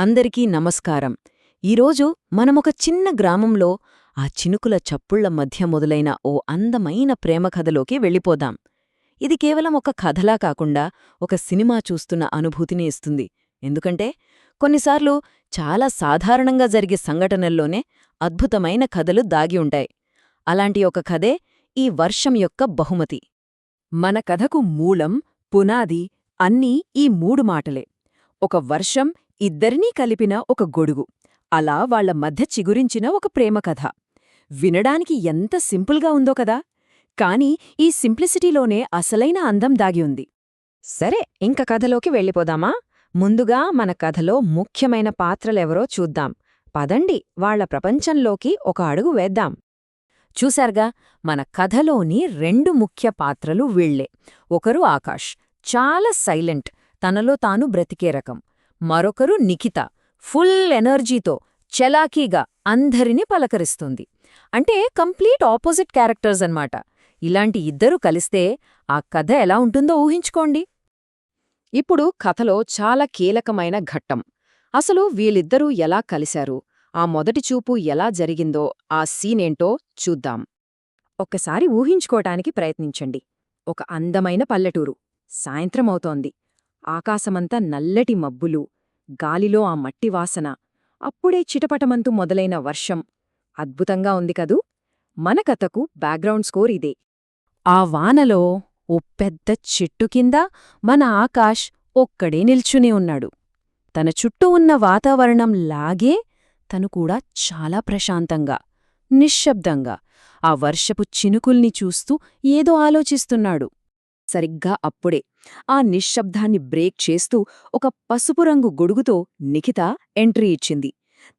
అందరికీ నమస్కారం. ఈరోజు మనమొక చిన్న గ్రామంలో ఆ చినుకుల చప్పుళ్ల మధ్య మొదలైన ఓ అందమైన ప్రేమకథలోకి వెళ్ళిపోదాం. ఇది కేవలం ఒక కథలా కాకుండా ఒక సినిమా చూస్తున్న అనుభూతిని ఇస్తుంది. ఎందుకంటే కొన్నిసార్లు చాలా సాధారణంగా జరిగే సంఘటనల్లోనే అద్భుతమైన కథలు దాగి ఉంటాయి. అలాంటి ఒక కథే ఈ వర్షం యొక్క బహుమతి. మన కథకు మూలం, పునాది అన్నీ ఈ మూడు మాటలే. ఒక వర్షం ఇద్దరినీ కలిపిన ఒక గొడుగు, అలా వాళ్ల మధ్య చిగురించిన ఒక ప్రేమకథ. వినడానికి ఎంత సింపుల్గా ఉందో కదా, కాని ఈ సింప్లిసిటీలోనే అసలైన అందం దాగి ఉంది. సరే, ఇంక కథలోకి వెళ్ళిపోదామా? ముందుగా మన కథలో ముఖ్యమైన పాత్రలెవరో చూద్దాం. పదండి, వాళ్ల ప్రపంచంలోకి ఒక అడుగు వేద్దాం. చూశారుగా, మన కథలోని రెండు ముఖ్య పాత్రలు వీళ్లే. ఒకరు ఆకాష్, చాలా సైలెంట్, తనలో తాను బ్రతికే రకం. మరొకరు నిఖిత, ఫుల్ ఎనర్జీతో చలాకీగా అందరినీ పలకరిస్తుంది. అంటే కంప్లీట్ ఆపోజిట్ క్యారెక్టర్స్ అన్నమాట. ఇలాంటి ఇద్దరూ కలిస్తే ఆ కథ ఎలా ఉంటుందో ఊహించుకోండి. ఇప్పుడు కథలో చాలా కీలకమైన ఘట్టం. అసలు వీళ్ళిద్దరూ ఎలా కలిశారు, ఆ మొదటి చూపు ఎలా జరిగిందో, ఆ సీనేంటో చూద్దాం. ఒక్కసారి ఊహించుకోటానికి ప్రయత్నించండి. ఒక అందమైన పల్లెటూరు. సాయంత్రమవుతోంది. ఆకాశమంతా నల్లటి మబ్బులు, గాలిలో ఆ మట్టి వాసన, అప్పుడే చిటపటమంతు మొదలైన వర్షం. అద్భుతంగా ఉంది కదూ? మన కథకు బ్యాక్గ్రౌండ్ స్కోర్ ఇదే. ఆ వానలో ఓ పెద్ద చెట్టు కింద మన ఆకాష్ ఒక్కడే నిల్చుని ఉన్నాడు. తన చుట్టూ ఉన్న వాతావరణం లాగే తను కూడా చాలా ప్రశాంతంగా, నిశ్శబ్దంగా ఆ వర్షపు చినుకుల్ని చూస్తూ ఏదో ఆలోచిస్తున్నాడు. సరిగ్గా అప్పుడే ఆ నిశ్శబ్దాన్ని బ్రేక్ చేస్తూ ఒక పసుపు రంగు గొడుగుతో నిఖిత ఎంట్రీ ఇచ్చింది.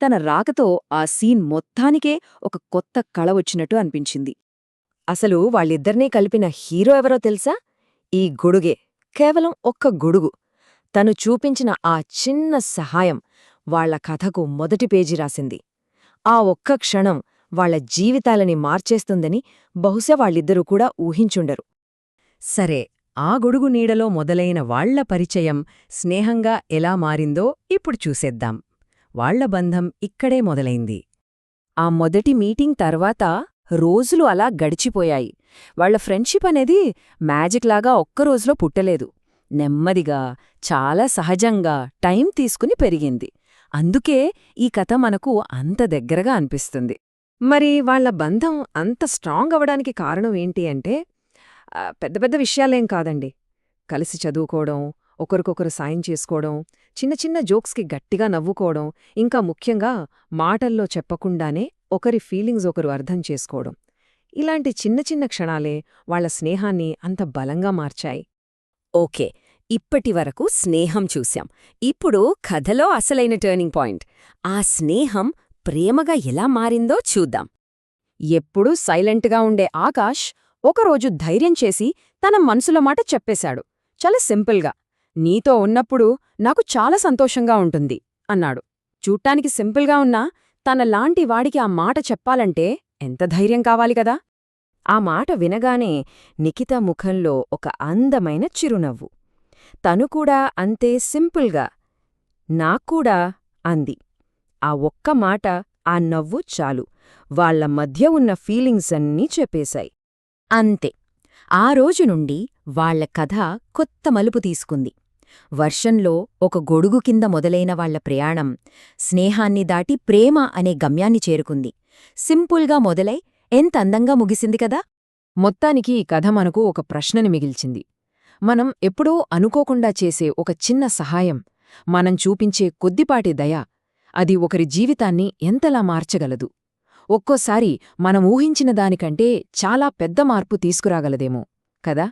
తన రాకతో ఆ సీన్ మొత్తానికే ఒక కొత్త కళ వచ్చినట్టు అనిపించింది. అసలు వాళ్ళిద్దరినీ కలిపిన హీరో ఎవరో తెలుసా? ఈ గొడుగే. కేవలం ఒక్క గొడుగు. తను చూపించిన ఆ చిన్న సహాయం వాళ్ల కథకు మొదటి పేజీ రాసింది. ఆ ఒక్క క్షణం వాళ్ల జీవితాలని మార్చేస్తుందని బహుశా వాళ్ళిద్దరూ కూడా ఊహించుండరు. సరే, ఆ గొడుగు నీడలో మొదలైన వాళ్ల పరిచయం స్నేహంగా ఎలా మారిందో ఇప్పుడు చూసేద్దాం. వాళ్ల బంధం ఇక్కడే మొదలైంది. ఆ మొదటి మీటింగ్ తర్వాత రోజులు అలా గడిచిపోయాయి. వాళ్ల ఫ్రెండ్షిప్ అనేది మ్యాజిక్ లాగా ఒక్కరోజులో పుట్టలేదు. నెమ్మదిగా, చాలా సహజంగా టైం తీసుకుని పెరిగింది. అందుకే ఈ కథ మనకు అంత దగ్గరగా అనిపిస్తుంది. మరి వాళ్ల బంధం అంత స్ట్రాంగ్ అవడానికి కారణం ఏంటి అంటే, పెద్ద పెద్ద విషయాలేం కాదండి. కలిసి చదువుకోవడం, ఒకరికొకరు సాయం చేసుకోవడం, చిన్న చిన్న జోక్స్కి గట్టిగా నవ్వుకోవడం, ఇంకా ముఖ్యంగా మాటల్లో చెప్పకుండానే ఒకరి ఫీలింగ్స్ ఒకరు అర్థం చేసుకోవడం. ఇలాంటి చిన్న చిన్న క్షణాలే వాళ్ల స్నేహాన్ని అంత బలంగా మార్చాయి. ఓకే, ఇప్పటివరకు స్నేహం చూశాం. ఇప్పుడు కథలో అసలైన టర్నింగ్ పాయింట్. ఆ స్నేహం ప్రేమగా ఎలా మారిందో చూద్దాం. ఎప్పుడూ సైలెంట్గా ఉండే ఆకాష్ ఒకరోజు ధైర్యం చేసి తన మనసులో మాట చెప్పేశాడు. చాలా సింపుల్గా, నీతో ఉన్నప్పుడు నాకు చాలా సంతోషంగా ఉంటుంది అన్నాడు. చూట్టానికి సింపుల్గా ఉన్నా తనలాంటి వాడికి ఆ మాట చెప్పాలంటే ఎంత ధైర్యం కావాలి కదా. ఆ మాట వినగానే నిఖిత ముఖంలో ఒక అందమైన చిరునవ్వు. తను కూడా అంతే సింపుల్గా నాక్కూడా అంది. ఆ ఒక్క మాట, ఆ నవ్వు చాలు వాళ్ల మధ్య ఉన్న ఫీలింగ్స్ అన్నీ చెప్పేశాయి. అంతే, ఆ రోజు నుండి వాళ్ల కథ కొత్త మలుపు తీసుకుంది. వర్షంలో ఒక గొడుగు కింద మొదలైన వాళ్ల ప్రయాణం స్నేహాన్ని దాటి ప్రేమ అనే గమ్యాన్ని చేరుకుంది. సింపుల్గా మొదలై ఎంత అందంగా ముగిసింది కదా. మొత్తానికి ఈ కథ మనకు ఒక ప్రశ్నని మిగిల్చింది. మనం ఎప్పుడో అనుకోకుండా చేసే ఒక చిన్న సహాయం, మనం చూపించే కొద్దిపాటి దయ, అది ఒకరి జీవితాన్ని ఎంతలా మార్చగలదు. ఒక్కోసారి మనం ఊహించిన దానికంటే చాలా పెద్ద మార్పు తీసుకురాగలదేమో కదా.